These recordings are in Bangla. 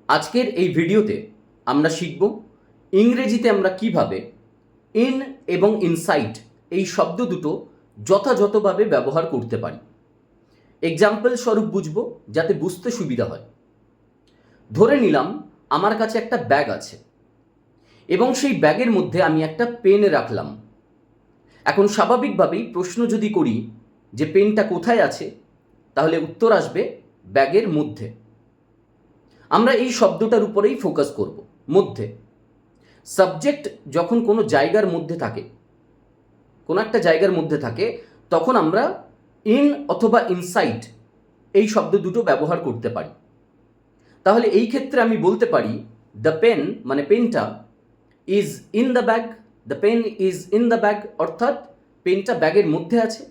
আজকের এই ভিডিওতে আমরা শিখব ইংরেজিতে আমরা কিভাবে ইন এবং ইনসাইড এই শব্দ দুটো যথাযথভাবে ব্যবহার করতে পারি। এক্সাম্পল স্বরূপ বুঝবো যাতে বুঝতে সুবিধা হয়। ধরে নিলাম আমার কাছে একটা ব্যাগ আছে এবং সেই ব্যাগের মধ্যে আমি একটা পেন রাখলাম। এখন স্বাভাবিকভাবেই প্রশ্ন যদি করি যে পেনটা কোথায় আছে, তাহলে উত্তর আসবে ব্যাগের মধ্যে। আমরা এই শব্দটার উপরেই ফোকাস করব, মধ্যে। সাবজেক্ট যখন কোনো জায়গার মধ্যে থাকে, কোনো একটা জায়গার মধ্যে থাকে, তখন আমরা ইন অথবা ইনসাইড এই শব্দ দুটো ব্যবহার করতে পারি। তাহলে এই ক্ষেত্রে আমি বলতে পারি দ্য পেন মানে পেনটা is in the bag, the pen is in the bag, অর্থাৎ পেনটা ব্যাগের মধ্যে আছে।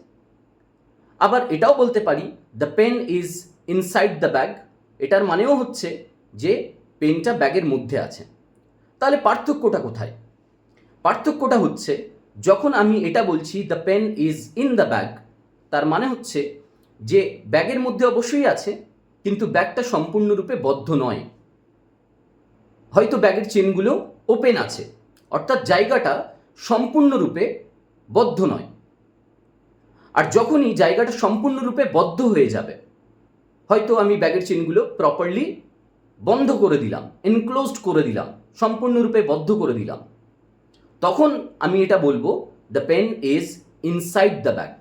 আবার এটাও বলতে পারি the pen is inside the bag, এটার মানেও হচ্ছে যে পেনটা ব্যাগের মধ্যে আছে। তাহলে পার্থক্যটা কোথায়? পার্থক্যটা হচ্ছে যখন আমি এটা বলছি the pen is in the bag, তার মানে হচ্ছে যে ব্যাগের মধ্যে অবশ্যই আছে, কিন্তু ব্যাগটা সম্পূর্ণরূপে বদ্ধ নয়। হয়তো ব্যাগের চেনগুলো ওপেন আছে, অর্থাৎ জায়গাটা সম্পূর্ণরূপে বদ্ধ নয়। আর যখনই জায়গাটা সম্পূর্ণরূপে বদ্ধ হয়ে যাবে, হয়তো আমি ব্যাগের চেনগুলো প্রপারলি বন্ধ করে দিলাম, এনক্লোজড করে দিলাম, সম্পূর্ণরূপে বদ্ধ করে দিলাম, তখন আমি এটা বলবো the pen is inside the bag.